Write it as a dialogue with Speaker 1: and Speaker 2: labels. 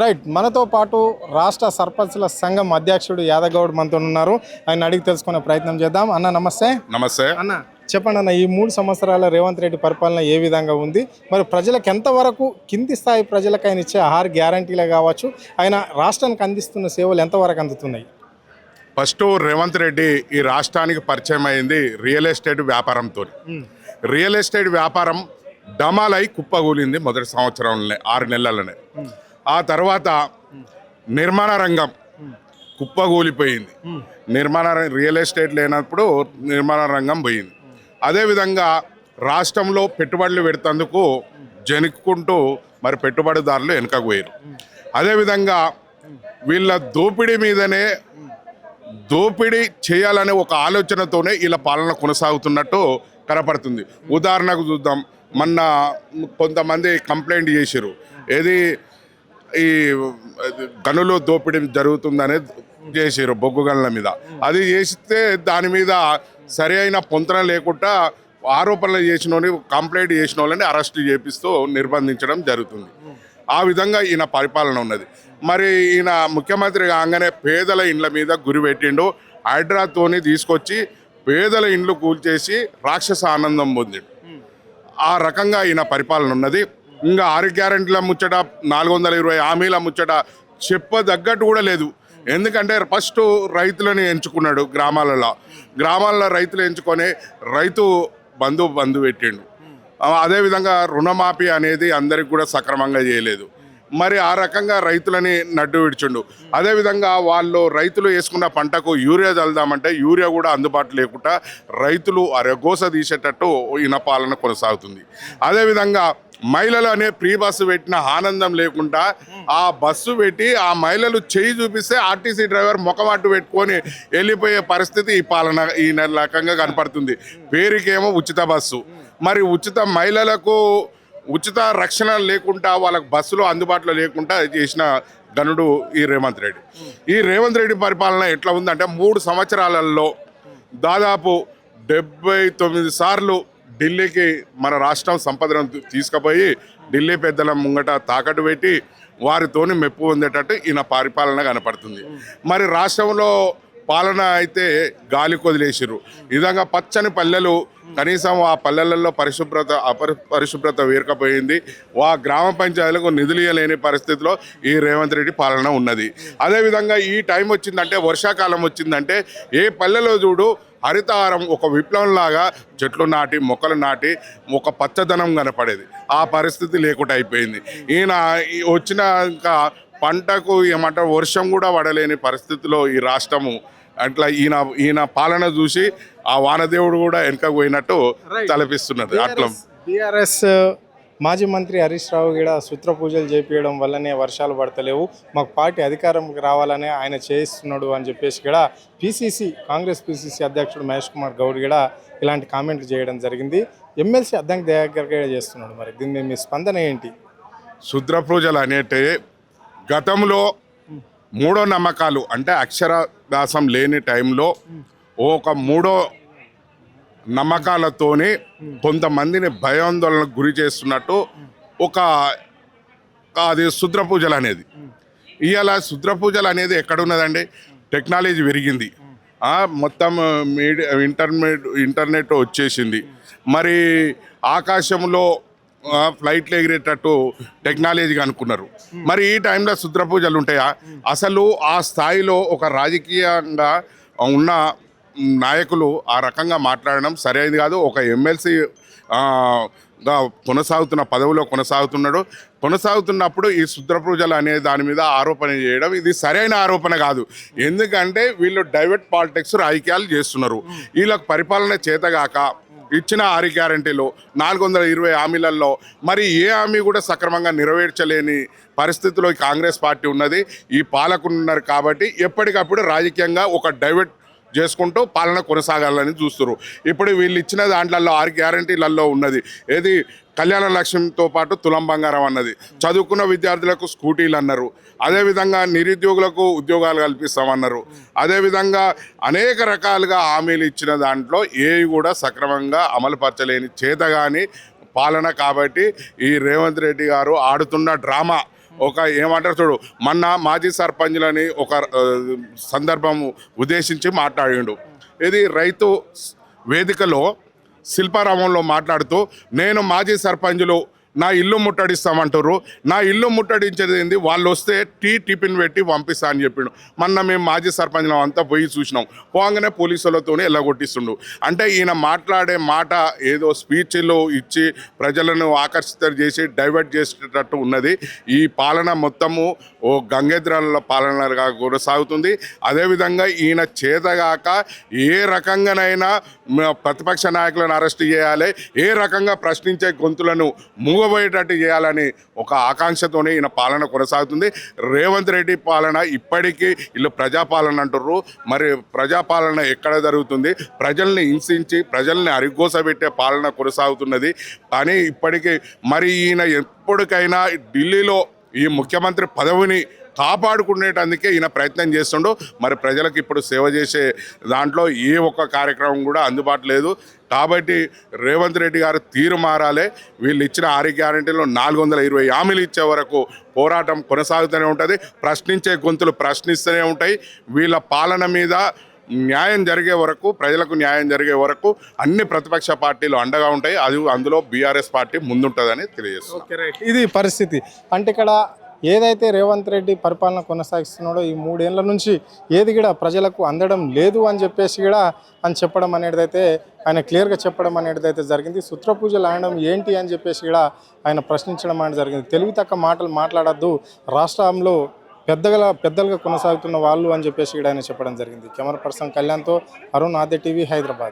Speaker 1: Right. మనతో పాటు రాష్ట్ర సర్పంచ్ల సంఘం అధ్యక్షుడు యాదగౌడ్ మనతో ఉన్నారు. ఆయన అడిగి తెలుసుకునే ప్రయత్నం చేద్దాం. అన్న నమస్తే.
Speaker 2: నమస్తే
Speaker 1: అన్న చెప్పండి అన్న, ఈ 3 సంవత్సరాల రేవంత్ రెడ్డి పరిపాలన ఏ విధంగా ఉంది? మరి ప్రజలకు ఎంతవరకు కింది స్థాయి ప్రజలకు ఆయన ఇచ్చే ఆహార గ్యారంటీలే కావచ్చు, ఆయన రాష్ట్రానికి అందిస్తున్న సేవలు ఎంతవరకు అందుతున్నాయి?
Speaker 2: ఫస్ట్ రేవంత్ రెడ్డి ఈ రాష్ట్రానికి పరిచయం అయింది రియల్ ఎస్టేట్ వ్యాపారంతో. రియల్ ఎస్టేట్ వ్యాపారం డమాలై కుప్పగూలింది మొదటి సంవత్సరంలోనే 6 నెలలనే. ఆ తర్వాత నిర్మాణ రంగం కుప్పగూలిపోయింది. రియల్ ఎస్టేట్ లేనప్పుడు నిర్మాణ రంగం పోయింది. అదేవిధంగా రాష్ట్రంలో పెట్టుబడులు పెడుతందుకు జనుక్కుంటూ మరి పెట్టుబడిదారులు వెనుకకు పోయారు. అదేవిధంగా వీళ్ళ దోపిడీ మీదనే దోపిడీ చేయాలనే ఒక ఆలోచనతోనే వీళ్ళ పాలన కొనసాగుతున్నట్టు కనపడుతుంది. ఉదాహరణకు చూద్దాం, మొన్న కొంతమంది కంప్లైంట్ చేశారు, ఏది ఈ గనులు దోపిడీ జరుగుతుందనే చేసారు బొగ్గు గనుల మీద. అది చేస్తే దాని మీద సరి అయిన పొంతన లేకుండా ఆరోపణలు చేసిన వాళ్ళని, కంప్లైంట్ చేసిన వాళ్ళని అరెస్ట్ చేపిస్తూ నిర్బంధించడం జరుగుతుంది. ఆ విధంగా ఈయన పరిపాలన ఉన్నది. మరి ఈయన ముఖ్యమంత్రి కాగానే పేదల ఇండ్ల మీద గురి పెట్టిండు. హైడ్రాతోని తీసుకొచ్చి పేదల ఇండ్లు కూల్చేసి రాక్షస ఆనందం పొందిండు. ఆ రకంగా ఈయన పరిపాలన ఉన్నది. ఇంకా 6 గ్యారెంటీల ముచ్చట, 420 హామీల ముచ్చట చెప్పదగ్గట్టు కూడా లేదు. ఎందుకంటే ఫస్ట్ రైతులని ఎంచుకున్నాడు. గ్రామాలలో రైతులు ఎంచుకొని రైతు బంధు పెట్టిండు. అదేవిధంగా రుణమాఫీ అనేది అందరికి కూడా సక్రమంగా చేయలేదు. మరి ఆ రకంగా రైతులని నడ్డు విడిచిండు. అదేవిధంగా వాళ్ళు రైతులు వేసుకున్న పంటకు యూరియా చల్దామంటే యూరియా కూడా అందుబాటు లేకుండా రైతులు అరగోస తీసేటట్టు ఈయన పాలన కొనసాగుతుంది. అదేవిధంగా మహిళలు అనే ప్రీ బస్సు పెట్టిన ఆనందం లేకుండా ఆ బస్సు పెట్టి ఆ మహిళలు చేయి చూపిస్తే ఆర్టీసీ డ్రైవర్ ముఖమాటు పెట్టుకొని వెళ్ళిపోయే పరిస్థితి ఈ పాలన ఈ రకంగా కనపడుతుంది. పేరుకేమో ఉచిత బస్సు, మరి ఉచిత మహిళలకు ఉచిత రక్షణ లేకుండా వాళ్ళకు బస్సులో అందుబాటులో లేకుండా చేసిన గనుడు ఈ రేవంత్ రెడ్డి. ఈ రేవంత్ రెడ్డి పరిపాలన ఎట్లా ఉందంటే 3 సంవత్సరాలలో దాదాపు 79 సార్లు ఢిల్లీకి మన రాష్ట్రం సంపదను తీసుకుపోయి ఢిల్లీ పెద్దల ముంగట తాకట్టు పెట్టి వారితోని మెప్పు పొందేటట్టు ఈయన పరిపాలన కనపడుతుంది. మరి రాష్ట్రంలో పాలన అయితే గాలి కొదిలేసిరు. ఈ విధంగా పచ్చని పల్లెలు, కనీసం ఆ పల్లెలలో పరిశుభ్రత వేరకపోయింది. గ్రామ పంచాయతీలకు నిధులు ఇవ్వలేని పరిస్థితిలో ఈ రేవంత్ రెడ్డి పాలన ఉన్నది. అదేవిధంగా ఈ టైం వచ్చిందంటే, వర్షాకాలం వచ్చిందంటే ఏ పల్లెలో చూడు హరితహారం ఒక విప్లవంలాగా చెట్లు నాటి మొక్కలు నాటి ఒక పచ్చదనం కనపడేది. ఆ పరిస్థితి లేకుండా అయిపోయింది. ఈయన వచ్చినాక పంటకు ఏమంటారు వర్షం కూడా పడలేని పరిస్థితిలో ఈ రాష్ట్రము అట్లా ఈయన పాలన చూసి ఆ వానదేవుడు కూడా వెనకకు పోయినట్టు తలపిస్తున్నది. అట్లా
Speaker 1: టీఆర్ఎస్ మాజీ మంత్రి హరీష్ రావు కూడా సూత్ర పూజలు చేపించడం వల్లనే వర్షాలు పడతలేవు, మాకు పార్టీ అధికారంకి రావాలనే ఆయన చేయిస్తున్నాడు అని చెప్పేసి కూడా కాంగ్రెస్ పిసిసి అధ్యక్షుడు మహేష్ కుమార్ గౌడ్ కూడా ఇలాంటి కామెంట్లు చేయడం జరిగింది. ఎమ్మెల్సీ అద్దంకి దగ్గరగా చేస్తున్నాడు. మరి దీన్ని మీ స్పందన ఏంటి?
Speaker 2: శుద్ర పూజలు అనేటి గతంలో మూఢో నమ్మకాలు, అంటే అక్షరాభ్యాసం లేని టైంలో ఒక మూఢో నమ్మకాలతోని కొంతమందిని భయాందోళనకు గురి చేస్తున్నట్టు అది శుద్ర పూజలు అనేది. ఇవాళ శుద్ర పూజలు అనేది ఎక్కడున్నదండి? టెక్నాలజీ పెరిగింది, మొత్తం ఇంటర్నెట్ వచ్చేసింది. మరి ఆకాశంలో ఫ్లైట్లు ఎగిరేటట్టు టెక్నాలజీగా అనుకున్నారు. మరి ఈ టైంలో శుద్ర పూజలు ఉంటాయా? అసలు ఆ స్థాయిలో ఒక రాజకీయంగా ఉన్న నాయకులు ఆ రకంగా మాట్లాడడం సరైనది కాదు. ఒక ఎమ్మెల్సీ కొనసాగుతున్న పదవిలో కొనసాగుతున్నప్పుడు ఈ శుద్ర పూజలు అనే దాని మీద ఆరోపణ చేయడం ఇది సరైన ఆరోపణ కాదు. ఎందుకంటే వీళ్ళు డైవర్ట్ పాలిటిక్స్ రాజకీయాలు చేస్తున్నారు. వీళ్ళకు పరిపాలన చేతగాక ఇచ్చిన 6 గ్యారెంటీలు 420 హామీలలో మరి ఏ హామీ కూడా సక్రమంగా నెరవేర్చలేని పరిస్థితిలో కాంగ్రెస్ పార్టీ ఉన్నది. ఈ పాలకులు ఉన్నారు కాబట్టి ఎప్పటికప్పుడు రాజకీయంగా ఒక డైవర్ట్ చేసుకుంటూ పాలన కొనసాగాలని చూస్తారు. ఇప్పుడు వీళ్ళు ఇచ్చిన దాంట్లలో 6 గ్యారెంటీలలో ఉన్నది ఏది? కళ్యాణ లక్ష్యంతో పాటు తులం బంగారం అన్నది, చదువుకున్న విద్యార్థులకు స్కూటీలు అన్నారు, అదేవిధంగా నిరుద్యోగులకు ఉద్యోగాలు కల్పిస్తామన్నారు, అదేవిధంగా అనేక రకాలుగా హామీలు ఇచ్చిన దాంట్లో ఏవి కూడా సక్రమంగా అమలుపరచలేని చేతగాని పాలన. కాబట్టి ఈ రేవంత్ రెడ్డి గారు ఆడుతున్న డ్రామా ఒక ఏమంటారు చూడు మొన్న మాజీ సర్పంచ్లని ఒక సందర్భం ఉద్దేశించి మాట్లాడిండు. ఇది రైతు వేదికలో శిల్పారామంలో మాట్లాడుతూ నేను మాజీ సర్పంచులు నా ఇల్లు ముట్టడిస్తామంటారు, నా ఇల్లు ముట్టడించేది ఏంది, వాళ్ళు వస్తే టిఫిన్ పెట్టి పంపిస్తా అని చెప్పిండు. మొన్న మేము మాజీ సర్పంచ్లు అంతా పోయి చూసినాం, పోగానే పోలీసులతోనే ఎల్లగొట్టిస్తుండు. అంటే ఈయన మాట్లాడే మాట ఏదో స్పీచ్లు ఇచ్చి ప్రజలను ఆకర్షిత చేసి డైవర్ట్ చేసేటట్టు ఉన్నది. ఈ పాలన మొత్తము ఓ గంగేద్రాల పాలనగా కొనసాగుతుంది. అదేవిధంగా ఈయన చేతగాక ఏ రకంగానైనా ప్రతిపక్ష నాయకులను అరెస్ట్ చేయాలి, ఏ రకంగా ప్రశ్నించే గొంతులను మూగబోయేటట్టు చేయాలని ఒక ఆకాంక్షతోనే ఈయన పాలన కొనసాగుతుంది. రేవంత్ రెడ్డి పాలన ఇప్పటికీ వీళ్ళు ప్రజాపాలన అంటుర్రు. మరి ప్రజాపాలన ఎక్కడ జరుగుతుంది? ప్రజల్ని హింసించి ప్రజల్ని అరిగోసబెట్టే పాలన కొనసాగుతున్నది. కానీ ఇప్పటికీ మరి ఈయన ఎప్పటికైనా ఢిల్లీలో ఈ ముఖ్యమంత్రి పదవిని కాపాడుకునేటందుకే ఈయన ప్రయత్నం చేస్తుండు. మరి ప్రజలకు ఇప్పుడు సేవ చేసే దాంట్లో ఏ ఒక్క కార్యక్రమం కూడా అందుబాటు లేదు. కాబట్టి రేవంత్ రెడ్డి గారు తీరు మారాలి. వీళ్ళు ఇచ్చిన 6 గ్యారెంటీలో 420 హామీలు ఇచ్చే వరకు పోరాటం కొనసాగుతూనే ఉంటుంది. ప్రశ్నించే గొంతులు ప్రశ్నిస్తూనే ఉంటాయి. వీళ్ళ పాలన మీద న్యాయం జరిగే వరకు, ప్రజలకు న్యాయం జరిగే వరకు అన్ని ప్రతిపక్ష పార్టీలు అండగా ఉంటాయి. అది అందులో బీఆర్ఎస్ పార్టీ ముందుంటుందని తెలియజేస్తుంది.
Speaker 1: Okay, right. ఇది పరిస్థితి. అంటే ఇక్కడ ఏదైతే రేవంత్ రెడ్డి పరిపాలన కొనసాగిస్తున్నాడో ఈ 3 ఏళ్ల నుంచి ఏది కూడా ప్రజలకు అందడం లేదు అని చెప్పేసి కూడా చెప్పడం అనేది అయితే ఆయన క్లియర్గా చెప్పడం అనేది అయితే జరిగింది. సూత్ర పూజలు ఆడడం ఏంటి అని చెప్పేసి కూడా ఆయన ప్రశ్నించడం అనేది జరిగింది. తెలివి తక్కువ మాటలు మాట్లాడద్దు, రాష్ట్రంలో పెద్దలుగా కొనసాగుతున్న వాళ్ళు అని చెప్పేసి కూడా ఆయన చెప్పడం జరిగింది. కెమెరా పర్సన్ కళ్యాణ్తో అరుణ్, ఆద్య టీవీ, హైదరాబాద్.